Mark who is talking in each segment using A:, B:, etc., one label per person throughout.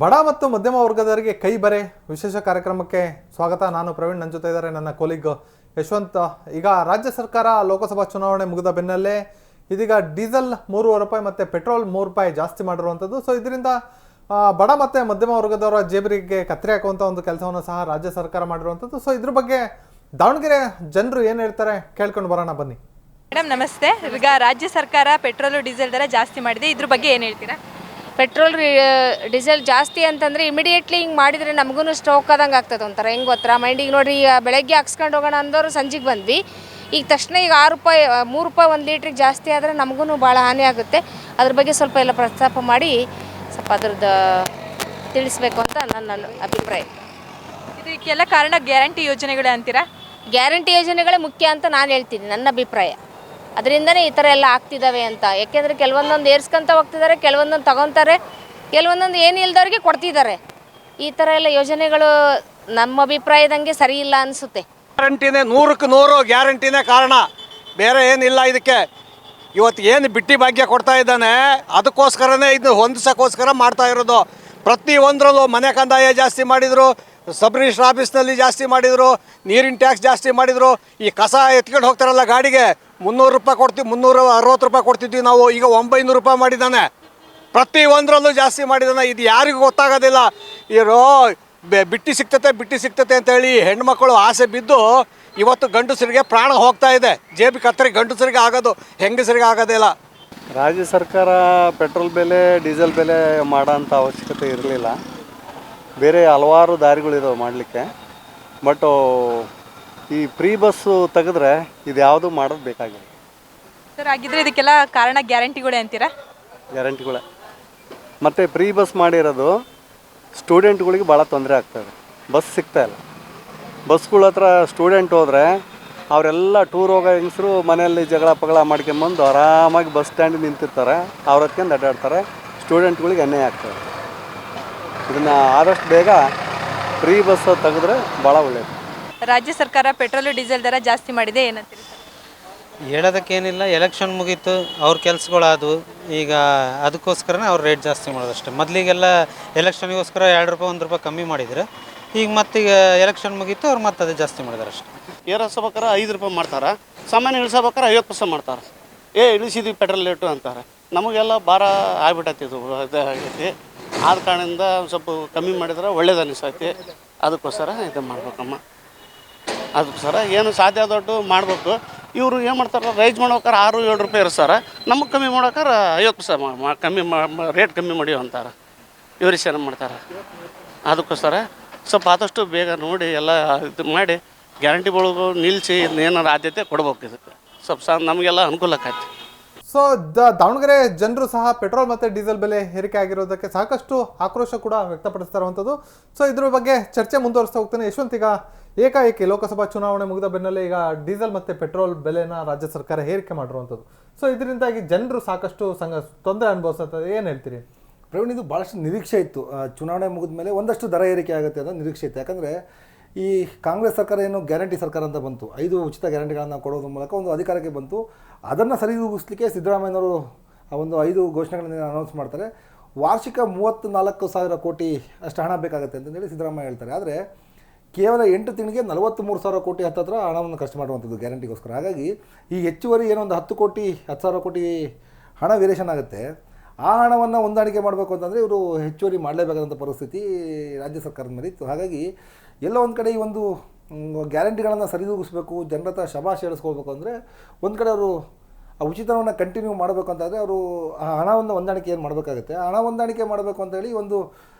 A: ಬಡ ಮತ್ತು ಮಧ್ಯಮ ವರ್ಗದವರಿಗೆ ಕೈ ಬರೆ ವಿಶೇಷ ಕಾರ್ಯಕ್ರಮಕ್ಕೆ ಸ್ವಾಗತ. ನಾನು ಪ್ರವೀಣ್, ನನ್ನ ಜೊತೆ ಇದ್ದಾರೆ ನನ್ನ ಕೊಲೀಗ್ ಯಶವಂತ್. ಈಗ ರಾಜ್ಯ ಸರ್ಕಾರ ಲೋಕಸಭಾ ಚುನಾವಣೆ ಮುಗಿದ ಬೆನ್ನಲ್ಲೇ ಇದೀಗ ಡೀಸೆಲ್ 3.5 ರೂಪಾಯಿ ಮತ್ತು ಪೆಟ್ರೋಲ್ 3 ರೂಪಾಯಿ ಜಾಸ್ತಿ ಮಾಡಿರುವಂಥದ್ದು. ಸೊ ಇದರಿಂದ ಬಡ ಮತ್ತು ಮಧ್ಯಮ ವರ್ಗದವರ ಜೇಬರಿಗೆ ಕತ್ತರಿ ಹಾಕುವಂಥ ಒಂದು ಕೆಲಸವನ್ನು ಸಹ ರಾಜ್ಯ ಸರ್ಕಾರ ಮಾಡಿರುವಂಥದ್ದು. ಸೊ ಇದ್ರ ಬಗ್ಗೆ ದಾವಣಗೆರೆ ಜನರು ಏನು ಹೇಳ್ತಾರೆ ಕೇಳ್ಕೊಂಡು ಬರೋಣ ಬನ್ನಿ.
B: ಮೇಡಮ್ ನಮಸ್ತೆ. ಈಗ ರಾಜ್ಯ ಸರ್ಕಾರ ಪೆಟ್ರೋಲು ಡೀಸೆಲ್ ದರ ಜಾಸ್ತಿ ಮಾಡಿದೆ, ಇದ್ರ ಬಗ್ಗೆ ಏನು ಹೇಳ್ತೀರಾ?
C: ಪೆಟ್ರೋಲ್ ಡೀಸೆಲ್ ಜಾಸ್ತಿ ಅಂತಂದರೆ ಇಮಿಡಿಯೇಟ್ಲಿ ಹಿಂಗೆ ಮಾಡಿದರೆ ನಮಗೂ ಸ್ಟ್ರೋಕ್ ಆದಂಗೆ ಆಗ್ತದೆ ಒಂಥರ. ಹೆಂಗೆ ಗೊತ್ತಾ, ಮೈಂಡಿಗೆ ನೋಡಿರಿ, ಈಗ ಬೆಳಗ್ಗೆ ಹಾಕ್ಸ್ಕೊಂಡು ಹೋಗೋಣ ಅಂದವರು ಸಂಜೆಗೆ ಬಂದ್ವಿ, ಈಗ ತಕ್ಷಣ ಈಗ 6 ರೂಪಾಯಿ 3 ರೂಪಾಯಿ 1 ಲೀಟ್ರಿಗೆ ಜಾಸ್ತಿ ಆದರೆ ನಮಗೂ ಭಾಳ ಹಾನಿ ಆಗುತ್ತೆ. ಅದ್ರ ಬಗ್ಗೆ ಸ್ವಲ್ಪ ಎಲ್ಲ ಪ್ರಸ್ತಾಪ ಮಾಡಿ ಸ್ವಲ್ಪ ಅದ್ರದ್ದು ತಿಳಿಸ್ಬೇಕು ಅಂತ ನನ್ನ ಅಭಿಪ್ರಾಯ.
B: ಇದಕ್ಕೆಲ್ಲ ಕಾರಣ ಗ್ಯಾರಂಟಿ ಯೋಜನೆಗಳೇ ಅಂತೀರಾ?
C: ಗ್ಯಾರಂಟಿ ಯೋಜನೆಗಳೇ ಮುಖ್ಯ ಅಂತ ನಾನು ಹೇಳ್ತೀನಿ, ನನ್ನ ಅಭಿಪ್ರಾಯ. ಅದರಿಂದನೇ ಈ ಥರ ಎಲ್ಲ ಆಗ್ತಿದ್ದಾವೆ ಅಂತ. ಯಾಕೆಂದರೆ ಕೆಲವೊಂದೊಂದು ಏರ್ಸ್ಕೊಂತ ಹೋಗ್ತಿದ್ದಾರೆ, ಕೆಲವೊಂದೊಂದು ತಗೊತಾರೆ, ಕೆಲವೊಂದೊಂದು ಏನು ಇಲ್ದವ್ರಿಗೆ ಕೊಡ್ತಿದ್ದಾರೆ. ಈ ಥರ ಎಲ್ಲ ಯೋಜನೆಗಳು ನಮ್ಮ ಅಭಿಪ್ರಾಯದಂಗೆ ಸರಿ ಇಲ್ಲ ಅನಿಸುತ್ತೆ.
D: ಗ್ಯಾರಂಟಿನೇ 100ಕ್ಕೆ 100 ಗ್ಯಾರಂಟಿನೇ ಕಾರಣ, ಬೇರೆ ಏನಿಲ್ಲ ಇದಕ್ಕೆ. ಇವತ್ತು ಏನು ಬಿಟ್ಟಿ ಭಾಗ್ಯ ಕೊಡ್ತಾ ಇದ್ದಾನೆ ಅದಕ್ಕೋಸ್ಕರನೇ ಇದು ಹೊಂದಿಸೋಕ್ಕೋಸ್ಕರ ಮಾಡ್ತಾ ಇರೋದು. ಪ್ರತಿಯೊಂದರಲ್ಲೂ ಮನೆ ಕಂದಾಯ ಜಾಸ್ತಿ ಮಾಡಿದರು, ಸಬ್ ರಿಜಿಸ್ಟರ್ ಆಫೀಸ್ನಲ್ಲಿ ಜಾಸ್ತಿ ಮಾಡಿದರು, ನೀರಿನ ಟ್ಯಾಕ್ಸ್ ಜಾಸ್ತಿ ಮಾಡಿದರು. ಈ ಕಸ ಎತ್ಕೊಂಡು ಹೋಗ್ತಾರಲ್ಲ ಗಾಡಿಗೆ 300 ರೂಪಾಯಿ ಕೊಡ್ತೀವಿ, 360 ರೂಪಾಯಿ ಕೊಡ್ತಿದ್ವಿ ನಾವು, ಈಗ 900 ರೂಪಾಯಿ ಮಾಡಿದ್ದಾನೆ. ಪ್ರತಿಯೊಂದರಲ್ಲೂ ಜಾಸ್ತಿ ಮಾಡಿದ್ದಾನೆ. ಇದು ಯಾರಿಗೂ ಗೊತ್ತಾಗೋದಿಲ್ಲ. ಇರೋ ಬಿಟ್ಟಿ ಸಿಗ್ತತೆ ಅಂತೇಳಿ ಹೆಣ್ಮಕ್ಳು ಆಸೆ ಬಿದ್ದು ಇವತ್ತು ಗಂಡಸರಿಗೆ ಪ್ರಾಣ ಹೋಗ್ತಾ ಇದೆ. ಜೇಬಿ ಕತ್ತರಿ ಗಂಡಸರಿಗೆ ಆಗೋದು, ಹೆಂಗಸರಿಗೆ ಆಗೋದಿಲ್ಲ.
E: ರಾಜ್ಯ ಸರ್ಕಾರ ಪೆಟ್ರೋಲ್ ಬೆಲೆ ಡೀಸೆಲ್ ಬೆಲೆ ಮಾಡೋಂಥ ಅವಶ್ಯಕತೆ ಇರಲಿಲ್ಲ. ಬೇರೆ ಹಲವಾರು ದಾರಿಗಳಿದಾವೆ ಮಾಡಲಿಕ್ಕೆ. ಬಟ್ ಈ ಫ್ರೀ ಬಸ್ಸು ತೆಗೆದ್ರೆ ಇದು ಯಾವುದು ಮಾಡೋದು ಬೇಕಾಗಿಲ್ಲ
B: ಸರ್. ಹಾಗಿದ್ರೆ ಇದಕ್ಕೆಲ್ಲ ಕಾರಣ ಗ್ಯಾರಂಟಿಗಳೇ ಅಂತೀರಾ?
E: ಗ್ಯಾರಂಟಿಗಳೇ. ಮತ್ತು ಫ್ರೀ ಬಸ್ ಮಾಡಿರೋದು ಸ್ಟೂಡೆಂಟ್ಗಳಿಗೆ ಭಾಳ ತೊಂದರೆ ಆಗ್ತದೆ. ಬಸ್ ಸಿಗ್ತಾಯಿಲ್ಲ. ಬಸ್ಗಳ ಹತ್ರ ಸ್ಟೂಡೆಂಟ್ ಹೋದರೆ ಅವರೆಲ್ಲ ಟೂರ್ ಹೋಗೋ ಹೆಂಗಸರು ಮನೆಯಲ್ಲಿ ಜಗಳ ಪಗಳ ಮಾಡ್ಕೊಂಬಂದು ಆರಾಮಾಗಿ ಬಸ್ ಸ್ಟ್ಯಾಂಡಿಗೆ ನಿಂತಿರ್ತಾರೆ, ಅವ್ರ ಹೊತ್ಕೊಂಡು ಅಡ್ಡಾಡ್ತಾರೆ. ಸ್ಟೂಡೆಂಟ್ಗಳಿಗೆ ಅನ್ಯಾಯ ಆಗ್ತದೆ. ಇದನ್ನು ಆದಷ್ಟು ಬೇಗ ಫ್ರೀ ಬಸ್ ತೆಗೆದ್ರೆ ಭಾಳ ಒಳ್ಳೆಯದು.
B: ರಾಜ್ಯ ಸರ್ಕಾರ ಪೆಟ್ರೋಲು ಡೀಸೆಲ್ ದರ ಜಾಸ್ತಿ ಮಾಡಿದೆ, ಏನಂತೀರಿ ಸರ್?
F: ಹೇಳೋದಕ್ಕೇನಿಲ್ಲ, ಎಲೆಕ್ಷನ್ ಮುಗೀತು, ಅವ್ರ ಕೆಲಸಗಳಾದವು. ಈಗ ಅದಕ್ಕೋಸ್ಕರನೇ ಅವ್ರು ರೇಟ್ ಜಾಸ್ತಿ ಮಾಡೋದಷ್ಟೇ. ಮೊದಲಿಗೆಲ್ಲ ಎಲೆಕ್ಷನ್ಗೋಸ್ಕರ 2 ರೂಪಾಯಿ 1 ರೂಪಾಯಿ ಕಮ್ಮಿ ಮಾಡಿದ್ರು. ಈಗ ಮತ್ತೀಗ ಎಲೆಕ್ಷನ್ ಮುಗೀತು, ಅವ್ರು ಮತ್ತೆ ಅದೇ ಜಾಸ್ತಿ ಮಾಡಿದಾರೆ ಅಷ್ಟೇ.
G: ಏರಿಸ್ಬೇಕಾರೆ 5 ರೂಪಾಯಿ ಮಾಡ್ತಾರೆ, ಸಾಮಾನ್ಯ ಇಳಿಸ್ಬೇಕಾರೆ 50% ಮಾಡ್ತಾರೆ. ಇಳಿಸಿದ್ವಿ ಪೆಟ್ರೋಲ್ ರೇಟು ಅಂತಾರೆ. ನಮಗೆಲ್ಲ ಭಾರ ಆಗ್ಬಿಟ್ಟೈತಿ, ಇದಾಗೈತಿ. ಆದ ಕಾರಣದಿಂದ ಸ್ವಲ್ಪ ಕಮ್ಮಿ ಮಾಡಿದ್ರೆ ಒಳ್ಳೇದು ಅನಿಸ್ತೈತಿ. ಅದಕ್ಕೋಸ್ಕರ ಇದು ಮಾಡ್ಬೇಕಮ್ಮ. ಅದಕ್ಕೋಸ್ಕರ ಏನು ಸಾಧ್ಯ ದೊಡ್ಡ ಮಾಡಬೇಕು. ಇವರು ಏನು ಮಾಡ್ತಾರೆ, ರೈಸ್ ಮಾಡ್ಬೇಕಾರೆ 6-7 ರೂಪಾಯಿ ಇರಿಸ್ತಾರೆ, ನಮಗೆ ಕಮ್ಮಿ ಮಾಡೋಕ್ಕಾರ 50% ಕಮ್ಮಿ ರೇಟ್ ಕಮ್ಮಿ ಮಾಡಿವು ಅಂತಾರೆ. ಇವ್ರು ಏನು ಮಾಡ್ತಾರೆ. ಅದಕ್ಕೋಸ್ಕರ ಸ್ವಲ್ಪ ಆದಷ್ಟು ಬೇಗ ನೋಡಿ ಎಲ್ಲ ಇದು ಮಾಡಿ ಗ್ಯಾರಂಟಿಗಳು ನಿಲ್ಲಿಸಿ ಏನಾರು ಆದ್ಯತೆ ಕೊಡ್ಬೇಕು. ಇದಕ್ಕೆ ಸ್ವಲ್ಪ ನಮಗೆಲ್ಲ ಅನುಕೂಲ ಆಕೈತಿ.
A: ಸೊ ದಾವಣಗೆರೆ ಜನರು ಸಹ ಪೆಟ್ರೋಲ್ ಮತ್ತು ಡೀಸೆಲ್ ಬೆಲೆ ಏರಿಕೆ ಆಗಿರೋದಕ್ಕೆ ಸಾಕಷ್ಟು ಆಕ್ರೋಶ ಕೂಡ ವ್ಯಕ್ತಪಡಿಸ್ತಾ ಇರುವಂಥದ್ದು. ಸೊ ಇದ್ರ ಬಗ್ಗೆ ಚರ್ಚೆ ಮುಂದುವರಿಸ್ತಾ ಹೋಗ್ತಾನೆ. ಯಶವಂತ್, ಈಗ ಏಕಾಏಕಿ ಲೋಕಸಭಾ ಚುನಾವಣೆ ಮುಗಿದ ಬೆನ್ನಲ್ಲೇ ಈಗ ಡೀಸೆಲ್ ಮತ್ತು ಪೆಟ್ರೋಲ್ ಬೆಲೆನ ರಾಜ್ಯ ಸರ್ಕಾರ ಏರಿಕೆ ಮಾಡಿರುವಂಥದ್ದು. ಸೊ ಇದರಿಂದಾಗಿ ಜನರು ಸಾಕಷ್ಟು ತೊಂದರೆ ಅನುಭವಿಸ್ತದೆ, ಏನು ಹೇಳ್ತೀರಿ?
H: ಪ್ರವೀಣ್, ಇದು ಭಾಳಷ್ಟು ನಿರೀಕ್ಷೆ ಇತ್ತು. ಚುನಾವಣೆ ಮುಗಿದ ಮೇಲೆ ಒಂದಷ್ಟು ದರ ಏರಿಕೆ ಆಗುತ್ತೆ ಅನ್ನೋ ನಿರೀಕ್ಷೆ ಇತ್ತು. ಯಾಕಂದರೆ ಈ ಕಾಂಗ್ರೆಸ್ ಸರ್ಕಾರ ಏನು ಗ್ಯಾರಂಟಿ ಸರ್ಕಾರ ಅಂತ ಬಂತು, 5 ಉಚಿತ ಗ್ಯಾರಂಟಿಗಳನ್ನು ಕೊಡೋದ್ರ ಮೂಲಕ ಒಂದು ಅಧಿಕಾರಕ್ಕೆ ಬಂತು. ಅದನ್ನು ಸರಿದೂಗಿಸ್ಲಿಕ್ಕೆ ಸಿದ್ದರಾಮಯ್ಯನವರು ಆ ಒಂದು 5 ಘೋಷಣೆಗಳನ್ನು ಅನೌನ್ಸ್ ಮಾಡ್ತಾರೆ. ವಾರ್ಷಿಕ 34,000 ಕೋಟಿ ಅಷ್ಟು ಹಣ ಬೇಕಾಗುತ್ತೆ ಅಂತಂದೇಳಿ ಸಿದ್ದರಾಮಯ್ಯ ಹೇಳ್ತಾರೆ. ಆದರೆ ಕೇವಲ 8 ತಿಂಗಳಿಗೆ 43,000 ಕೋಟಿ ಹತ್ತಿರ ಹಣವನ್ನು ಖರ್ಚು ಮಾಡುವಂಥದ್ದು ಗ್ಯಾರಂಟಿಗೋಸ್ಕರ. ಹಾಗಾಗಿ ಈ ಹೆಚ್ಚುವರಿ ಏನೊಂದು 10 ಕೋಟಿ 10,000 ಕೋಟಿ ಹಣ ವೇರಿಯೇಷನ್ ಆಗುತ್ತೆ. ಆ ಹಣವನ್ನು ಹೊಂದಾಣಿಕೆ ಮಾಡಬೇಕು ಅಂತಂದರೆ ಇವರು ಹೆಚ್ಚುವರಿ ಮಾಡಲೇಬೇಕಾದಂಥ ಪರಿಸ್ಥಿತಿ ರಾಜ್ಯ ಸರ್ಕಾರದ ಮೇಲೆ ಇತ್ತು. ಹಾಗಾಗಿ ಎಲ್ಲ ಒಂದು ಕಡೆ ಈ ಒಂದು ಗ್ಯಾರಂಟಿಗಳನ್ನು ಸರಿದೂಗಿಸ್ಬೇಕು, ಜನರ ಹತ್ರ ಶಬಾಷ್ ಹೇಳಿಸ್ಕೊಳ್ಬೇಕು ಅಂದರೆ ಒಂದು ಕಡೆ ಅವರು ಆ ಉಚಿತವನ್ನು ಕಂಟಿನ್ಯೂ ಮಾಡಬೇಕು ಅಂತಂದರೆ ಅವರು ಆ ಹಣವನ್ನು ಹೊಂದಾಣಿಕೆ ಏನು ಮಾಡಬೇಕಾಗುತ್ತೆ. ಹಣ ಹೊಂದಾಣಿಕೆ ಮಾಡಬೇಕು ಅಂತೇಳಿ ಒಂದು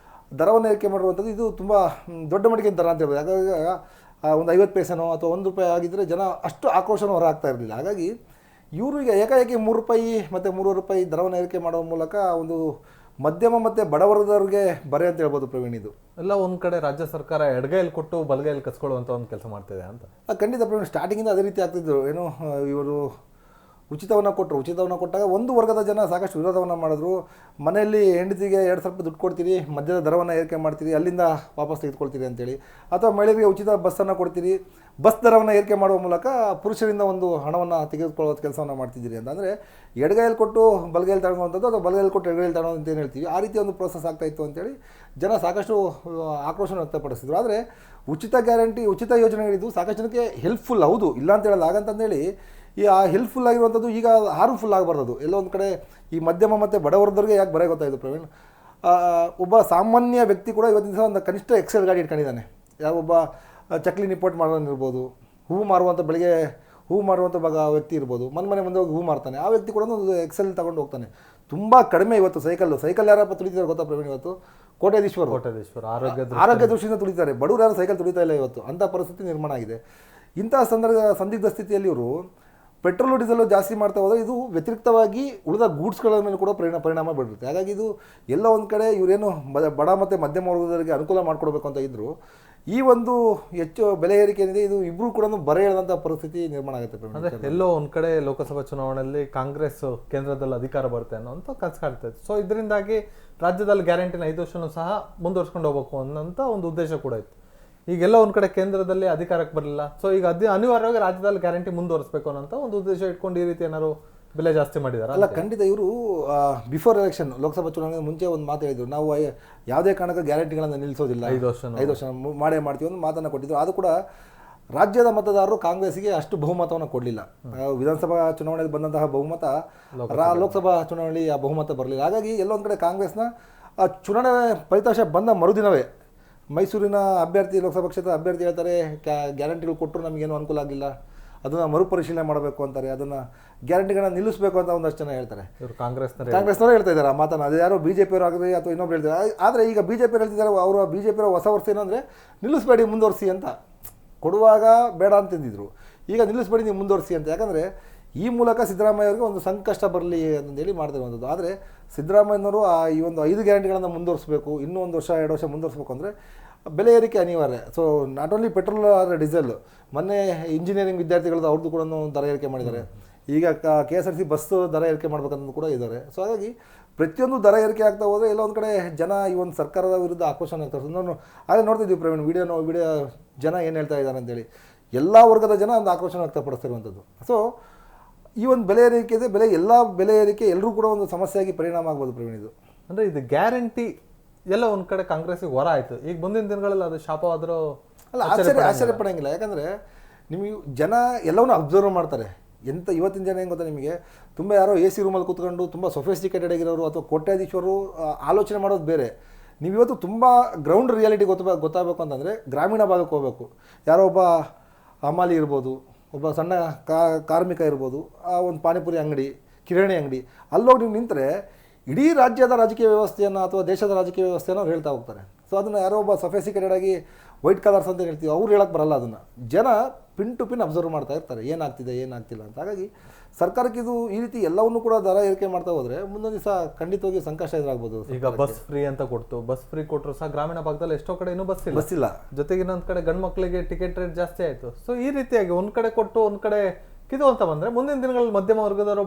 H: ದರವನ್ನು ಏರಿಕೆ ಮಾಡಿರುವಂಥದ್ದು ಇದು ತುಂಬ ದೊಡ್ಡ ಮಟ್ಟಿಗೆ ದರ ಅಂತ ಹೇಳ್ಬೋದು. ಹಾಗಾಗಿ ಒಂದು 50 ಪೈಸೆನೋ ಅಥವಾ 1 ರೂಪಾಯಿ ಆಗಿದ್ದರೆ ಜನ ಅಷ್ಟು ಆಕ್ರೋಶನೂ ಹೊರ ಆಗ್ತಾ ಇರಲಿಲ್ಲ. ಹಾಗಾಗಿ ಇವರು ಈಗ ಏಕಾಏಕಿ 3 ರೂಪಾಯಿ ಮತ್ತು 3 ರೂಪಾಯಿ ದರವನ್ನು ಏರಿಕೆ ಮಾಡುವ ಮೂಲಕ ಒಂದು ಮಧ್ಯಮ ಮತ್ತು ಬಡವರ್ಗದವ್ರಿಗೆ ಬರೆ ಅಂತ ಹೇಳ್ಬೋದು ಪ್ರವೀಣ್. ಇದು
A: ಎಲ್ಲ ಒಂದು ಕಡೆ ರಾಜ್ಯ ಸರ್ಕಾರ ಎಡಗೈಯಲ್ಲಿ ಕೊಟ್ಟು ಬಲಗೈಯಲ್ಲಿ ಕಸ್ಕೊಳ್ಳುವಂಥ ಒಂದು ಕೆಲಸ ಮಾಡ್ತಿದೆ ಅಂತ.
H: ಖಂಡಿತ ಪ್ರವೀಣ್, ಸ್ಟಾರ್ಟಿಂಗಿಂದ ಅದೇ ರೀತಿ ಆಗ್ತಿದ್ರು. ಏನು ಇವರು ಉಚಿತವನ್ನು ಕೊಟ್ಟರು. ಉಚಿತವನ್ನು ಕೊಟ್ಟಾಗ ಒಂದು ವರ್ಗದ ಜನ ಸಾಕಷ್ಟು ವಿರೋಧವನ್ನು ಮಾಡಿದ್ರು. ಮನೆಯಲ್ಲಿ ಹೆಂಡತಿಗೆ 2,000 ರೂಪಾಯಿ ದುಡ್ಡು ಕೊಡ್ತೀರಿ, ಮಧ್ಯದ ದರವನ್ನು ಏರಿಕೆ ಮಾಡ್ತೀರಿ, ಅಲ್ಲಿಂದ ವಾಪಸ್ ತೆಗೆದುಕೊಳ್ತೀರಿ ಅಂತೇಳಿ. ಅಥವಾ ಮಹಿಳೆಯರಿಗೆ ಉಚಿತ ಬಸ್ಸನ್ನು ಕೊಡ್ತೀರಿ, ಬಸ್ ದರವನ್ನು ಏರಿಕೆ ಮಾಡುವ ಮೂಲಕ ಪುರುಷರಿಂದ ಒಂದು ಹಣವನ್ನು ತೆಗೆದುಕೊಳ್ಳೋ ಕೆಲಸವನ್ನು ಮಾಡ್ತಿದ್ದೀರಿ ಅಂತ. ಅಂದರೆ ಎಡಗೈಯಲ್ಲಿ ಕೊಟ್ಟು ಬಲಗೈಯಲ್ಲಿ ತಗೊಳ್ಳುವಂಥದ್ದು ಅಥವಾ ಬಲಗೈಯಲ್ಲಿ ಕೊಟ್ಟು ಎಡಗೈಯಲ್ಲಿ ತಗೊಳ್ಳೋದು ಅಂತ ಏನು ಹೇಳ್ತೀವಿ, ಆ ರೀತಿ ಒಂದು ಪ್ರೋಸೆಸ್ ಆಗ್ತಾಯಿತ್ತು ಅಂತೇಳಿ ಜನ ಸಾಕಷ್ಟು ಆಕ್ರೋಶವನ್ನು ವ್ಯಕ್ತಪಡಿಸಿದ್ರು. ಆದರೆ ಉಚಿತ ಗ್ಯಾರಂಟಿ, ಉಚಿತ ಯೋಜನೆಗಳಿದ್ದು ಸಾಕಷ್ಟು ಜನಕ್ಕೆ ಹೆಲ್ಪ್ಫುಲ್, ಹೌದು, ಇಲ್ಲ ಅಂತ ಹೇಳೋದು. ಹಾಗಂತಂದೇಳಿ ಈ ಆ ಹೆಲ್ಪ್ಫುಲ್ ಆಗಿರುವಂಥದ್ದು ಈಗ ಹಾರ್ಮ್ಫುಲ್ ಆಗಬಾರ್ದು. ಎಲ್ಲೋ ಒಂದು ಕಡೆ ಈ ಮಧ್ಯಮ ಮತ್ತು ಬಡವರ್ದವ್ರಿಗೆ ಯಾಕೆ ಬರ ಗೊತ್ತಾಯಿತು ಪ್ರವೀಣ್, ಒಬ್ಬ ಸಾಮಾನ್ಯ ವ್ಯಕ್ತಿ ಕೂಡ ಇವತ್ತಿನ ದಿವಸ ಒಂದು ಕನಿಷ್ಠ ಎಕ್ಸೆಲ್ ಗಾಡಿ ಇಟ್ಕೊಂಡಿದ್ದಾನೆ. ಯಾವೊಬ್ಬ ಚಕ್ಲಿ ನಿಪ್ಪಟ್ಟು ಮಾಡೋನಿರ್ಬೋದು, ಹೂವು ಮಾರುವಂಥ ಬೆಳಗ್ಗೆ ಹೂವು ಮಾರುವಂಥ ವ್ಯಕ್ತಿ ಇರ್ಬೋದು, ಮನೆ ಮುಂದೆ ಹೋಗಿ ಹೂವು ಮಾರ್ತಾನೆ, ಆ ವ್ಯಕ್ತಿ ಕೂಡ ಒಂದು ಎಕ್ಸೆಲ್ ತಗೊಂಡು ಹೋಗ್ತಾನೆ. ತುಂಬ ಕಡಿಮೆ ಇವತ್ತು ಸೈಕಲ್ ಯಾರಪ್ಪ ತುಳಿತಾರೆ ಗೊತ್ತಾ ಪ್ರವೀಣ್? ಇವತ್ತು ಕೋಟ್ಯಾಧೀಶ್ವರ ಆರೋಗ್ಯ ದೃಷ್ಟಿಯಿಂದ ತುಳಿತಾರೆ, ಬಡವರು ಯಾರು ಸೈಕಲ್ ತುಳಿತಾ ಇಲ್ಲ ಇವತ್ತು. ಅಂಥ ಪರಿಸ್ಥಿತಿ ನಿರ್ಮಾಣ ಆಗಿದೆ. ಇಂತಹ ಸಂದಿಗ್ಧ ಸ್ಥಿತಿಯಲ್ಲಿ ಇವರು ಪೆಟ್ರೋಲು ಡೀಸೆಲ್ ಜಾಸ್ತಿ ಮಾಡ್ತಾ ಹೋದರೆ ಇದು ವ್ಯತಿರಿಕ್ತವಾಗಿ ಉಳಿದ ಗೂಡ್ಸ್ಗಳ ಮೇಲೆ ಕೂಡ ಪರಿಣಾಮ ಬೀರುತ್ತೆ. ಹಾಗಾಗಿ ಇದು ಎಲ್ಲ ಒಂದು ಕಡೆ ಇವರೇನು ಬಡ ಮತ್ತು ಮಧ್ಯಮ ವರ್ಗದವರಿಗೆ ಅನುಕೂಲ ಮಾಡಿಕೊಡ್ಬೇಕು ಅಂತ ಇದ್ದರು, ಈ ಒಂದು ಹೆಚ್ಚು ಬೆಲೆ ಏರಿಕೆ ಏನಿದೆ ಇದು ಇಬ್ಬರು ಕೂಡ ಬರ ಎಳೆದಂಥ ಪರಿಸ್ಥಿತಿ ನಿರ್ಮಾಣ ಆಗುತ್ತೆ.
A: ಅಂದರೆ ಎಲ್ಲೋ ಒಂದು ಕಡೆ ಲೋಕಸಭಾ ಚುನಾವಣೆಯಲ್ಲಿ ಕಾಂಗ್ರೆಸ್ ಕೇಂದ್ರದಲ್ಲಿ ಅಧಿಕಾರ ಬರುತ್ತೆ ಅನ್ನೋಂಥ ಕನಸು ಕಾಡ್ತಾ ಇತ್ತು. ಸೊ ಇದರಿಂದಾಗಿ ರಾಜ್ಯದಲ್ಲಿ ಗ್ಯಾರಂಟಿನ 5 ವರ್ಷನೂ ಸಹ ಮುಂದುವರ್ಸ್ಕೊಂಡು ಹೋಗ್ಬೇಕು ಅನ್ನೋಂಥ ಒಂದು ಉದ್ದೇಶ ಕೂಡ ಇತ್ತು. ಈಗೆಲ್ಲ ಒಂದು ಕಡೆ ಕೇಂದ್ರದಲ್ಲಿ ಅಧಿಕಾರಕ್ಕೆ ಬರಲಿಲ್ಲ, ಸೊ ಈಗ ಅನಿವಾರ್ಯವಾಗಿ ರಾಜ್ಯದಲ್ಲಿ ಗ್ಯಾರಂಟಿ ಮುಂದುವರಿಸಬೇಕು ಅನ್ನೋಂಥ ಒಂದು ಉದ್ದೇಶ ಇಟ್ಕೊಂಡು ಈ ರೀತಿ ಏನಾದ್ರು ಬೆಲೆ ಜಾಸ್ತಿ ಮಾಡಿದಾರೆ?
H: ಅಲ್ಲ, ಖಂಡಿತ. ಇವರು ಬಿಫೋರ್ ಎಲೆಕ್ಷನ್ ಲೋಕಸಭಾ ಚುನಾವಣೆ ಮುಂಚೆ ಒಂದು ಮಾತು ಹೇಳಿದ್ರು, ನಾವು ಯಾವುದೇ ಕಾರಣಕ್ಕೆ ಗ್ಯಾರಂಟಿಗಳನ್ನು ನಿಲ್ಲಿಸೋದಿಲ್ಲ, 5 ವರ್ಷ ಮಾಡೇ ಮಾಡ್ತೀವಿ ಒಂದು ಮಾತನ್ನು ಕೊಟ್ಟಿದ್ರು. ಅದು ಕೂಡ ರಾಜ್ಯದ ಮತದಾರರು ಕಾಂಗ್ರೆಸ್ಗೆ ಅಷ್ಟು ಬಹುಮತವನ್ನು ಕೊಡಲಿಲ್ಲ. ವಿಧಾನಸಭಾ ಚುನಾವಣೆಯಲ್ಲಿ ಬಂದಂತಹ ಬಹುಮತ ಲೋಕಸಭಾ ಚುನಾವಣೆಯಲ್ಲಿ ಆ ಬಹುಮತ ಬರಲಿಲ್ಲ. ಹಾಗಾಗಿ ಎಲ್ಲೊಂದು ಕಡೆ ಕಾಂಗ್ರೆಸ್ನ ಚುನಾವಣೆ ಫಲಿತಾಂಶ ಬಂದ ಮರುದಿನವೇ ಮೈಸೂರಿನ ಅಭ್ಯರ್ಥಿ, ಲೋಕಸಭಾ ಕ್ಷೇತ್ರದ ಅಭ್ಯರ್ಥಿ ಹೇಳ್ತಾರೆ, ಗ್ಯಾರಂಟಿಗಳು ಕೊಟ್ಟರು ನಮಗೇನು ಅನುಕೂಲ ಆಗಿಲ್ಲ, ಅದನ್ನು ಮರುಪರಿಶೀಲನೆ ಮಾಡಬೇಕು ಅಂತಾರೆ, ಅದನ್ನು ಗ್ಯಾರಂಟಿಗಳನ್ನ ನಿಲ್ಲಿಸಬೇಕು ಅಂತ ಒಂದಷ್ಟು ಜನ ಹೇಳ್ತಾರೆ. ಕಾಂಗ್ರೆಸ್ನವರು ಹೇಳ್ತಾ ಇದ್ದಾರೆ ಆ ಮಾತನ್ನು. ಅದು ಯಾರೋ BJP ಆಗಲಿ ಅಥವಾ ಇನ್ನೊಬ್ರು ಹೇಳ್ತಾರೆ. ಆದರೆ ಈಗ BJP ಹೇಳ್ತಿದ್ದಾರೆ, ಅವರು BJP ಹೊಸ ವರ್ಷ ಏನಂದರೆ ನಿಲ್ಲಿಸಬೇಡಿ, ಮುಂದುವರಿಸಿ ಅಂತ. ಕೊಡುವಾಗ ಬೇಡ ಅಂತಿದ್ದರು, ಈಗ ನಿಲ್ಲಿಸಬೇಡಿ, ನೀವು ಮುಂದುವರಿಸಿ ಅಂತ. ಯಾಕಂದರೆ ಈ ಮೂಲಕ ಸಿದ್ದರಾಮಯ್ಯ ಅವರಿಗೆ ಒಂದು ಸಂಕಷ್ಟ ಬರಲಿ ಅಂತಂದೇಳಿ ಮಾಡ್ತಿರುವಂಥದ್ದು. ಆದರೆ ಸಿದ್ದರಾಮಯ್ಯನವರು ಈ ಒಂದು 5 ಗ್ಯಾರಂಟಿಗಳನ್ನು ಮುಂದುವರಿಸಬೇಕು, ಇನ್ನೂ 1 ವರ್ಷ 2 ವರ್ಷ ಮುಂದುವರಿಸಬೇಕು ಅಂದರೆ ಬೆಲೆ ಏರಿಕೆ ಅನಿವಾರ್ಯ. ಸೊ ನಾಟ್ ಓನ್ಲಿ ಪೆಟ್ರೋಲ್ ಆದರೆ ಡೀಸೆಲ್. ಮೊನ್ನೆ ಇಂಜಿನಿಯರಿಂಗ್ ವಿದ್ಯಾರ್ಥಿಗಳದ್ದು ಅವ್ರದ್ದು ಕೂಡ ದರ ಏರಿಕೆ ಮಾಡಿದ್ದಾರೆ. ಈಗ KSRTC ಬಸ್ ದರ ಏರಿಕೆ ಮಾಡ್ಬೇಕಂತ ಕೂಡ ಇದ್ದಾರೆ. ಸೊ ಹಾಗಾಗಿ ಪ್ರತಿಯೊಂದು ದರ ಏರಿಕೆ ಆಗ್ತಾ ಹೋದರೆ ಎಲ್ಲ ಒಂದು ಕಡೆ ಜನ ಈ ಒಂದು ಸರ್ಕಾರದ ವಿರುದ್ಧ ಆಕ್ರೋಶನ ಆಗ್ತಾರೆ. ನಾನು ಅದೇ ನೋಡ್ತಿದ್ವಿ ಪ್ರವೀಣ್, ವಿಡಿಯೋ ಜನ ಏನು ಹೇಳ್ತಾ ಇದ್ದಾರೆ ಅಂತೇಳಿ ಎಲ್ಲ ವರ್ಗದ ಜನ ಒಂದು ಆಕ್ರೋಶನ ವ್ಯಕ್ತಪಡಿಸ್ತಿರುವಂಥದ್ದು. ಸೊ ಈ ಒಂದು ಬೆಲೆ ಏರಿಕೆ ಇದೆ, ಬೆಲೆ ಏರಿಕೆ ಎಲ್ಲರೂ ಕೂಡ ಒಂದು ಸಮಸ್ಯೆಯಾಗಿ ಪರಿಣಾಮ ಆಗ್ಬೋದು ಪ್ರವೀಣ್. ಇದು
A: ಅಂದರೆ ಇದು ಗ್ಯಾರಂಟಿ ಎಲ್ಲ ಒಂದು ಕಡೆ ಕಾಂಗ್ರೆಸ್ಗೆ ಹೊರ ಆಯಿತು. ಈಗ ಮುಂದಿನ ದಿನಗಳಲ್ಲಿ ಅದು ಶಾಪವಾದರೂ
H: ಅಲ್ಲ, ಆಶ್ಚರ್ಯ ಪಡೋಂಗಿಲ್ಲ. ಯಾಕಂದರೆ ನಿಮಗೆ ಜನ ಎಲ್ಲವನ್ನೂ ಅಬ್ಸರ್ವ್ ಮಾಡ್ತಾರೆ. ಇವತ್ತಿನ ಜನ ಏನು ಗೊತ್ತಾ ನಿಮಗೆ, ತುಂಬ ಯಾರೋ AC ರೂಮಲ್ಲಿ ಕೂತ್ಕೊಂಡು ತುಂಬ ಸೊಫಿಸ್ಟಿಕೇಟೆಡ್ ಆಗಿರೋರು ಅಥವಾ ಕೋಟ್ಯಾಧೀಶ್ವರು ಆಲೋಚನೆ ಮಾಡೋದು ಬೇರೆ. ನೀವು ಇವತ್ತು ತುಂಬ ಗ್ರೌಂಡ್ ರಿಯಾಲಿಟಿ ಗೊತ್ತಾಗಬೇಕು ಅಂತಂದರೆ ಗ್ರಾಮೀಣ ಭಾಗಕ್ಕೆ ಹೋಗಬೇಕು. ಯಾರೋ ಒಬ್ಬ ಹಮಾಲಿ ಇರ್ಬೋದು, ಒಬ್ಬ ಸಣ್ಣ ಕಾರ್ಮಿಕ ಇರ್ಬೋದು, ಒಂದು ಪಾನಿಪುರಿ ಅಂಗಡಿ, ಕಿರಾಣಿ ಅಂಗಡಿ, ಅಲ್ಲೋಗಿ ನೀವು ನಿಂತರೆ ಇಡೀ ರಾಜ್ಯದ ರಾಜಕೀಯ ವ್ಯವಸ್ಥೆಯನ್ನು ಅಥವಾ ದೇಶದ ರಾಜಕೀಯ ವ್ಯವಸ್ಥೆಯನ್ನು ಅವ್ರು ಹೇಳ್ತಾ ಹೋಗ್ತಾರೆ. ಸೊ ಅದನ್ನು ಯಾರೋ ಒಬ್ಬ ಸೊಫಿಸ್ಟಿಕೇಟೆಡ್ ಆಗಿ ವೈಟ್ ಕಲರ್ಸ್ ಅಂತ ಹೇಳ್ತೀವಿ, ಅವ್ರು ಹೇಳಕ್ಕೆ ಬರಲ್ಲ. ಅದನ್ನು ಜನ ಪಿನ್ ಟು ಪಿನ್ ಅಬ್ಸರ್ವ್ ಮಾಡ್ತಾ ಇರ್ತಾರೆ, ಏನಾಗ್ತಿದೆ ಏನಾಗ್ತಿಲ್ಲ ಅಂತ. ಹಾಗಾಗಿ ಸರ್ಕಾರಕ್ಕೆ ಇದು ಈ ರೀತಿ ಎಲ್ಲವನ್ನೂ ಕೂಡ ದರ ಏರಿಕೆ ಮಾಡ್ತಾ ಹೋದರೆ ಮುಂದೊಂದು ದಿವಸ ಖಂಡಿತವಾಗಿ ಸಂಕಷ್ಟ ಎದುರಾಗ್ಬೋದು.
A: ಈಗ ಬಸ್ ಫ್ರೀ ಅಂತ ಕೊಡ್ತು, ಬಸ್ ಫ್ರೀ ಕೊಟ್ಟರು ಸಹ ಗ್ರಾಮೀಣ ಭಾಗದಲ್ಲಿ ಎಷ್ಟೋ ಕಡೆ ಇನ್ನೂ ಬಸ್ ಇಲ್ಲ. ಜೊತೆಗೆ ಇನ್ನೊಂದು ಕಡೆ ಗಂಡು ಮಕ್ಕಳಿಗೆ ಟಿಕೆಟ್ ರೇಟ್ ಜಾಸ್ತಿ ಆಯಿತು. ಸೊ ಈ ರೀತಿಯಾಗಿ ಒಂದು ಕಡೆ ಕೊಟ್ಟು ಒಂದು ಕಡೆ ಕಿದು ಅಂತ ಬಂದರೆ ಮುಂದಿನ ದಿನಗಳಲ್ಲಿ ಮಧ್ಯಮ ವರ್ಗದವರು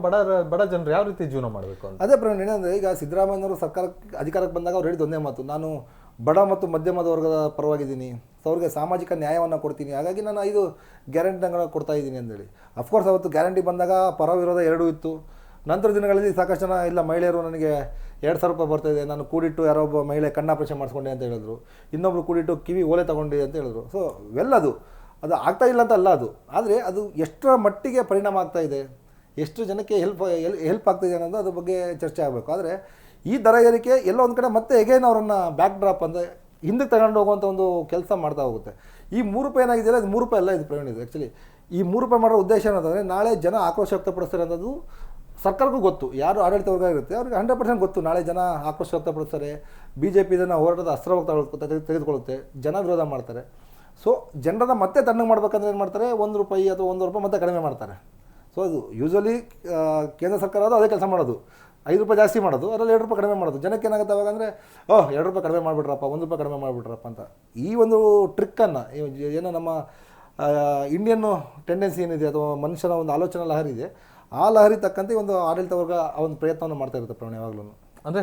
A: ಬಡ ಜನರು ಯಾವ ರೀತಿ ಜೀವನ ಮಾಡಬೇಕು ಅಂತ.
H: ಅದೇ ಪ್ರವೀಣ್, ಏನಂದರೆ ಈಗ ಸಿದ್ದರಾಮಯ್ಯನವರು ಸರ್ಕಾರಕ್ಕೆ ಅಧಿಕಾರಕ್ಕೆ ಬಂದಾಗ ಅವ್ರು ಹೇಳಿದ ಒಂದೇ ಮಾತು, ನಾನು ಬಡ ಮತ್ತು ಮಧ್ಯಮದ ವರ್ಗದ ಪರವಾಗಿದ್ದೀನಿ, ಸೊ ಅವ್ರಿಗೆ ಸಾಮಾಜಿಕ ನ್ಯಾಯವನ್ನು ಕೊಡ್ತೀನಿ, ಹಾಗಾಗಿ ನಾನು 5 ಗ್ಯಾರಂಟಿಗಳನ್ನು ಕೊಡ್ತಾ ಇದ್ದೀನಿ ಅಂತೇಳಿ. ಅಫ್ಕೋರ್ಸ್ ಅವತ್ತು ಗ್ಯಾರಂಟಿ ಬಂದಾಗ ಪರ ವಿರೋಧ ಎರಡೂ ಇತ್ತು. ನಂತರ ದಿನಗಳಲ್ಲಿ ಸಾಕಷ್ಟು ಜನ ಇಲ್ಲ, ಮಹಿಳೆಯರು ನನಗೆ 2,000 ರೂಪಾಯಿ ಬರ್ತಾಯಿದೆ, ನಾನು ಕೂಡಿಟ್ಟು ಯಾರೋ ಒಬ್ಬ ಮಹಿಳೆ ಕಣ್ಣಾಪರೇಷನ್ ಮಾಡಿಸ್ಕೊಂಡೆ ಅಂತ ಹೇಳಿದ್ರು, ಇನ್ನೊಬ್ರು ಕೂಡಿಟ್ಟು ಕಿವಿ ಓಲೆ ತಗೊಂಡು ಅಂತ ಹೇಳಿದ್ರು. ಸೊ ಅದು ಆಗ್ತಾ ಇಲ್ಲ ಅಂತ ಅಲ್ಲ, ಆದರೆ ಅದು ಎಷ್ಟರ ಮಟ್ಟಿಗೆ ಪರಿಣಾಮ ಆಗ್ತಾ ಇದೆ, ಎಷ್ಟು ಜನಕ್ಕೆ ಹೆಲ್ಪ್ ಆಗ್ತಾಯಿದೆ ಅನ್ನೋದು ಅದ್ರ ಬಗ್ಗೆ ಚರ್ಚೆ ಆಗಬೇಕು. ಆದರೆ ಈ ದರ ಏರಿಕೆ ಎಲ್ಲೋ ಒಂದು ಕಡೆ ಮತ್ತೆ ಎಗೇನ್ ಅವರನ್ನು ಬ್ಯಾಕ್ ಡ್ರಾಪ್ ಅಂದರೆ ಹಿಂದಕ್ಕೆ ತಗೊಂಡು ಹೋಗುವಂಥ ಒಂದು ಕೆಲಸ ಮಾಡ್ತಾ ಹೋಗುತ್ತೆ. ಈ 3 ರೂಪಾಯಿ ಏನಾಗಿದೆಯಲ್ಲ, ಇದು 3 ರೂಪಾಯಿ ಅಲ್ಲ, ಇದು ಪ್ರವೀಣ್. ಇದು ಆ್ಯಕ್ಚುಲಿ ಈ 3 ರೂಪಾಯಿ ಮಾಡೋ ಉದ್ದೇಶ ಏನಂತಂದರೆ ನಾಳೆ ಜನ ಆಕ್ರೋಶ ವ್ಯಕ್ತಪಡಿಸ್ತಾರೆ ಅನ್ನೋದು ಸರ್ಕಾರಕ್ಕೂ ಗೊತ್ತು. ಯಾರು ಆಡಳಿತ ವರ್ಗ ಇರುತ್ತೆ ಅವ್ರಿಗೆ 100% ಗೊತ್ತು, ನಾಳೆ ಜನ ಆಕ್ರೋಶ ವ್ಯಕ್ತಪಡಿಸ್ತಾರೆ, BJP ಇದನ್ನು ಹೋರಾಟದ ಅಸ್ತ್ರವಾಗಿ ತೆಗೆದುಕೊಳ್ಳುತ್ತೆ, ಜನ ವಿರೋಧ ಮಾಡ್ತಾರೆ. ಸೊ ಜನರನ್ನ ಮತ್ತೆ ತಣ್ಣಗೆ ಮಾಡ್ಬೇಕಂದ್ರೆ ಏನು ಮಾಡ್ತಾರೆ, 1 ರೂಪಾಯಿ ಅಥವಾ 1 ರೂಪಾಯಿ ಮತ್ತೆ ಕಡಿಮೆ ಮಾಡ್ತಾರೆ. ಸೊ ಅದು ಯೂಶ್ವಲಿ ಕೇಂದ್ರ ಸರ್ಕಾರ ಅದೇ ಕೆಲಸ ಮಾಡೋದು, 5 ರೂಪಾಯಿ ಜಾಸ್ತಿ ಮಾಡೋದು, ಅದರಲ್ಲಿ 2 ರೂಪಾಯಿ ಕಡಿಮೆ ಮಾಡೋದು. ಜನಕ್ಕೆ ಏನಾಗುತ್ತೆ ಅವಾಗ ಅಂದರೆ 2 ರೂಪಾಯಿ ಕಡಿಮೆ ಮಾಡಿಬಿಟ್ರಪ್ಪ, 1 ರೂಪಾಯಿ ಕಡಿಮೆ ಮಾಡಿಬಿಟ್ರಪ್ಪ ಅಂತ. ಈ ಒಂದು ಟ್ರಿಕ್ಕನ್ನು ಏನೋ ನಮ್ಮ ಇಂಡಿಯನ್ ಟೆಂಡೆನ್ಸಿ ಏನಿದೆ ಅಥವಾ ಮನುಷ್ಯನ ಒಂದು ಆಲೋಚನಾ ಲಹರಿ ಇದೆ, ಆ ಲಹರಿ ತಕ್ಕಂತೆ ಒಂದು ಆಡಳಿತ ವರ್ಗ ಆ ಒಂದು ಪ್ರಯತ್ನವನ್ನು ಮಾಡ್ತಾ ಇರುತ್ತೆ ಪ್ರವೀಣ್ ಯಾವಾಗಲೂ.
A: ಅಂದರೆ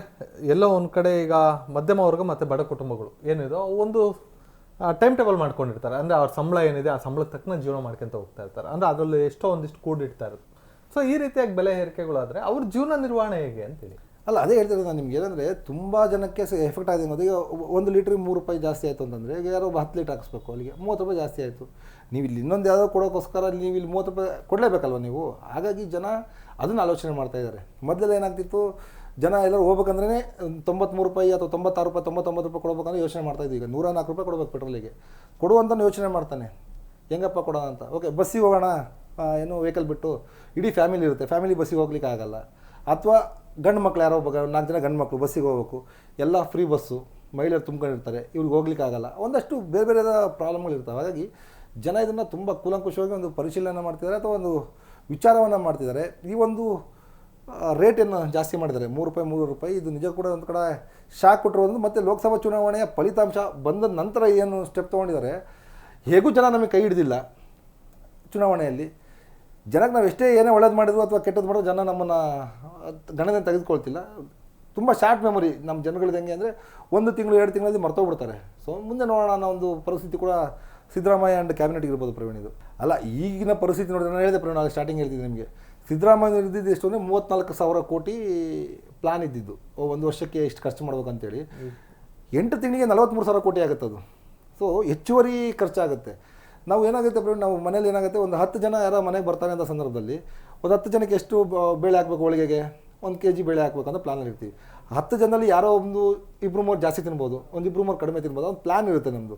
A: ಎಲ್ಲೋ ಒಂದು ಕಡೆ ಈಗ ಮಧ್ಯಮ ವರ್ಗ ಮತ್ತು ಬಡ ಕುಟುಂಬಗಳು ಏನಿದೋ ಒಂದು ಟೈಮ್ ಟೇಬಲ್ ಮಾಡ್ಕೊಂಡಿರ್ತಾರೆ. ಅಂದರೆ ಅವ್ರ ಸಂಬಳ ಏನಿದೆ ಆ ಸಂಬಳಕ್ಕೆ ತಕ್ಕನ ಜೀವನ ಮಾಡ್ಕೊಂತ ಹೋಗ್ತಾ ಇರ್ತಾರೆ. ಅಂದರೆ ಅದರಲ್ಲಿ ಎಷ್ಟೋ ಒಂದಿಷ್ಟು ಕೂಡಿಡ್ತಾ ಇರೋದು. ಸೊ ಈ ರೀತಿಯಾಗಿ ಬೆಲೆ ಏರಿಕೆಗಳಾದರೆ ಅವ್ರ ಜೀವನ ನಿರ್ವಹಣೆ ಹೇಗೆ ಅಂತೇಳಿ.
H: ಅಲ್ಲ, ಅದೇ ಹೇಳ್ತಿರೋದು ನಾನು ನಿಮ್ಗೆ. ಏನಂದರೆ ತುಂಬ ಜನಕ್ಕೆ ಎಫೆಕ್ಟ್ ಆಗಿದೆ ಅನ್ನೋದು. ಈಗ 1 ಲೀಟ್ರಿಗೆ 3 ರೂಪಾಯಿ ಜಾಸ್ತಿ ಆಯಿತು ಅಂತಂದರೆ ಈಗ ಯಾರೋ 10 ಲೀಟ್ರ್ ಹಾಕಿಸ್ಬೇಕು, ಅಲ್ಲಿಗೆ 30 ರೂಪಾಯಿ ಜಾಸ್ತಿ ಆಯಿತು. ನೀವು ಇಲ್ಲಿ ಇನ್ನೊಂದು ಯಾವುದೋ ಕೊಡೋಕ್ಕೋಸ್ಕರ ನೀವು ಇಲ್ಲಿ 30 ರೂಪಾಯಿ ಕೊಡಲೇಬೇಕಲ್ವ ನೀವು. ಹಾಗಾಗಿ ಜನ ಅದನ್ನು ಆಲೋಚನೆ ಮಾಡ್ತಾಯಿದ್ದಾರೆ. ಮೊದಲೆಲ್ಲ ಏನಾಗ್ತಿತ್ತು, ಜನ ಎಲ್ಲರೂ ಹೋಗ್ಬೇಕಂದ್ರೆ 93 ರೂಪಾಯಿ ಅಥವಾ 96 ರೂಪಾಯಿ 99 ರೂಪಾಯಿ ಕೊಡ್ಬೇಕಂದ್ರೆ ಯೋಚನೆ ಮಾಡ್ತಾಯಿದ್ವಿ. ಈಗ 104 ರೂಪಾಯಿ ಕೊಡಬೇಕು ಪೆಟ್ರೋಲಿಗೆ. ಕೊಡುವಂತ ಯೋಚನೆ ಮಾಡ್ತಾನೆ, ಹೆಂಗಪ್ಪ ಕೊಡೋಣ ಅಂತ. ಓಕೆ, ಬಸ್ಸಿಗೆ ಹೋಗೋಣ, ಏನು ವೆಹಿಕಲ್ ಬಿಟ್ಟು ಇಡೀ ಫ್ಯಾಮಿಲಿ ಇರುತ್ತೆ, ಫ್ಯಾಮಿಲಿ ಬಸ್ಸಿಗೆ ಹೋಗ್ಲಿಕ್ಕೆ ಆಗಲ್ಲ. ಅಥವಾ ಗಂಡು ಮಕ್ಳು ಯಾರೋ 4 ಜನ ಗಂಡು ಮಕ್ಕಳು ಬಸ್ಸಿಗೆ ಹೋಗ್ಬೇಕು, ಎಲ್ಲ ಫ್ರೀ ಬಸ್ಸು, ಮಹಿಳೆಯರು ತುಂಬ್ಕೊಂಡಿರ್ತಾರೆ, ಇವ್ರಿಗೆ ಹೋಗ್ಲಿಕ್ಕೆ ಆಗಲ್ಲ. ಒಂದಷ್ಟು ಬೇರೆ ಬೇರೆ ಪ್ರಾಬ್ಲಮ್ಗಳಿರ್ತವೆ. ಹಾಗಾಗಿ ಜನ ಇದನ್ನು ತುಂಬ ಕೂಲಂಕುಷವಾಗಿ ಒಂದು ಪರಿಶೀಲನೆ ಮಾಡ್ತಿದ್ದಾರೆ ಅಥವಾ ಒಂದು ವಿಚಾರವನ್ನು ಮಾಡ್ತಿದ್ದಾರೆ. ಈ ಒಂದು ರೇಟನ್ನು ಜಾಸ್ತಿ ಮಾಡಿದ್ದಾರೆ, 3 ರೂಪಾಯಿ. ಇದು ನಿಜ ಕೂಡ ಒಂದು ಕಡೆ ಶಾಕ್ ಕೊಟ್ಟಿರೋದು. ಮತ್ತು ಲೋಕಸಭಾ ಚುನಾವಣೆಯ ಫಲಿತಾಂಶ ಬಂದ ನಂತರ ಏನು ಸ್ಟೆಪ್ ತೊಗೊಂಡಿದ್ದಾರೆ, ಹೇಗೂ ಜನ ನಮಗೆ ಕೈ ಹಿಡಿದಿಲ್ಲ ಚುನಾವಣೆಯಲ್ಲಿ. ಜನಕ್ಕೆ ನಾವು ಎಷ್ಟೇ ಏನೇ ಒಳ್ಳೇದು ಮಾಡಿದ್ರು ಅಥವಾ ಕೆಟ್ಟದ್ದು ಮಾಡಿದ್ರು ಜನ ನಮ್ಮನ್ನು ಗಣನೆ ತೆಗೆದುಕೊಳ್ತಿಲ್ಲ. ತುಂಬ ಶಾರ್ಟ್ ಮೆಮೊರಿ ನಮ್ಮ ಜನಗಳದ್ದು. ಹೆಂಗೆ ಅಂದರೆ 1 ತಿಂಗಳು 2 ತಿಂಗಳಲ್ಲಿ ಮರ್ತೋಗ್ಬಿಡ್ತಾರೆ. ಸೊ ಮುಂದೆ ನೋಡೋಣ ಅನ್ನೋ ಒಂದು ಪರಿಸ್ಥಿತಿ ಕೂಡ ಸಿದ್ದರಾಮಯ್ಯ ಆ್ಯಂಡ್ ಕ್ಯಾಬಿನೆಟ್ಗೆ ಇರ್ಬೋದು ಪ್ರವೀಣ್. ಇದು ಅಲ್ಲ, ಈಗಿನ ಪರಿಸ್ಥಿತಿ ನೋಡಿದ್ರೆ ನಾನು ಹೇಳಿದೆ ಪ್ರವೀಣ್, ಸ್ಟಾರ್ಟಿಂಗ್ ಹೇಳ್ತಿದ್ದೆ ನಿಮಗೆ. ಸಿದ್ದರಾಮಯ್ಯ ಇದ್ದಿದ್ದು ಎಷ್ಟು ಅಂದರೆ 34,000 ಕೋಟಿ ಪ್ಲಾನ್ ಇದ್ದಿದ್ದು, 1 ವರ್ಷಕ್ಕೆ ಇಷ್ಟು ಖರ್ಚು ಮಾಡ್ಬೇಕಂತೇಳಿ. 8 ತಿಂಗಳಿಗೆ 43,000 ಕೋಟಿ ಆಗುತ್ತೆ ಅದು. ಸೊ ಹೆಚ್ಚುವರಿ ಖರ್ಚಾಗುತ್ತೆ. ನಾವು ಏನಾಗುತ್ತೆ ಪ್ರವೀಣ್, ನಾವು ಮನೇಲಿ ಏನಾಗುತ್ತೆ, ಒಂದು 10 ಜನ ಯಾರೋ ಮನೆಗೆ ಬರ್ತಾರೆ ಅಂತ ಸಂದರ್ಭದಲ್ಲಿ ಒಂದು 10 ಜನಕ್ಕೆ ಎಷ್ಟು ಬೇಳೆ ಹಾಕಬೇಕು, ಹೋಳಿಗೆಗೆ 1 kg ಬೇಳೆ ಹಾಕ್ಬೇಕಂತ ಪ್ಲಾನಲ್ಲಿ ಇರ್ತೀವಿ. 10 ಜನದಲ್ಲಿ ಯಾರೋ 1-2-3 ಜಾಸ್ತಿ ತಿನ್ಬೋದು, 1-2-3 ಕಡಿಮೆ ತಿನ್ಬೋದು, ಒಂದು ಪ್ಲ್ಯಾನ್ ಇರುತ್ತೆ ನಮ್ಮದು.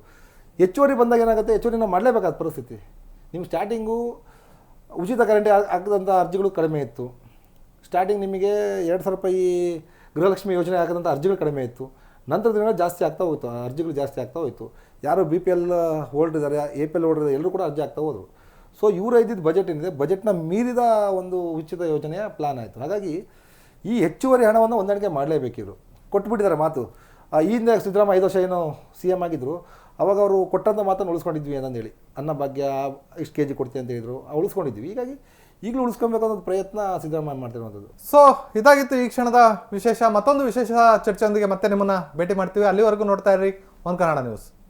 H: ಹೆಚ್ಚುವರಿ ಬಂದಾಗ ಏನಾಗುತ್ತೆ, ಹೆಚ್ಚುವರಿ ನಾವು ಮಾಡಲೇಬೇಕಾದ ಪರಿಸ್ಥಿತಿ. ನಿಮ್ಮ ಸ್ಟಾರ್ಟಿಂಗು ಉಚಿತ ಕರೆಂಟ್ ಹಾಕಿದಂಥ ಅರ್ಜಿಗಳು ಕಡಿಮೆ ಇತ್ತು. ಸ್ಟಾರ್ಟಿಂಗ್ ನಿಮಗೆ 2,000 ರೂಪಾಯಿ ಗೃಹಲಕ್ಷ್ಮಿ ಯೋಜನೆ ಹಾಕಿದಂಥ ಅರ್ಜಿಗಳು ಕಡಿಮೆ ಇತ್ತು. ನಂತರ ದಿನ ಜಾಸ್ತಿ ಆಗ್ತಾ ಹೋಯಿತು, ಅರ್ಜಿಗಳು ಜಾಸ್ತಿ ಆಗ್ತಾ ಹೋಯಿತು. ಯಾರೋ BPL ಹೋಲ್ಡರ್ ಇದ್ದಾರೆ, APL ಹೋಲ್ಡರ್ ಇದ್ದಾರೆ, ಎಲ್ಲರೂ ಕೂಡ ಅರ್ಜಿ ಆಗ್ತಾ ಹೋದರು. ಸೊ ಇವರು ಇದ್ದಿದ್ದು ಬಜೆಟ್ ಏನಿದೆ, ಬಜೆಟ್ನ ಮೀರಿದ ಒಂದು ಉಚಿತ ಯೋಜನೆಯ ಪ್ಲಾನ್ ಆಯಿತು. ಹಾಗಾಗಿ ಈ ಹೆಚ್ಚುವರಿ ಹಣವನ್ನು ಹೊಂದಾಣಿಕೆ ಮಾಡಲೇಬೇಕಿದ್ರು. ಕೊಟ್ಬಿಟ್ಟಿದ್ದಾರೆ ಮಾತು. ಈ ಹಿಂದೆ ಸಿದ್ದರಾಮಯ್ಯ 5 ವರ್ಷ ಏನೋ CM ಆಗಿದ್ದರು, ಅವಾಗ ಅವರು ಕೊಟ್ಟಂಥ ಮಾತನ್ನು ಉಳಿಸ್ಕೊಂಡಿದ್ವಿ ಅಂತಂದೇಳಿ. ಅನ್ನಭಾಗ್ಯ ಇಷ್ಟು kg ಕೊಡ್ತೀವಿ ಅಂತ ಹೇಳಿದ್ರು, ಉಳಿಸ್ಕೊಂಡಿದ್ವಿ. ಹೀಗಾಗಿ ಈಗಲೂ ಉಳಿಸ್ಕೊಬೇಕು ಅನ್ನೋದು ಪ್ರಯತ್ನ ಸಿದ್ದರಾಮಯ್ಯ ಮಾಡ್ತಿರುವಂಥದ್ದು.
A: ಸೊ ಇದಾಗಿತ್ತು ಈ ಕ್ಷಣದ ವಿಶೇಷ. ಮತ್ತೊಂದು ವಿಶೇಷ ಚರ್ಚೆಯೊಂದಿಗೆ ಮತ್ತೆ ನಿಮ್ಮನ್ನು ಭೇಟಿ ಮಾಡ್ತೀವಿ. ಅಲ್ಲಿವರೆಗೂ ನೋಡ್ತಾ ಇರ್ರಿ ಒನ್ ಕನ್ನಡ ನ್ಯೂಸ್.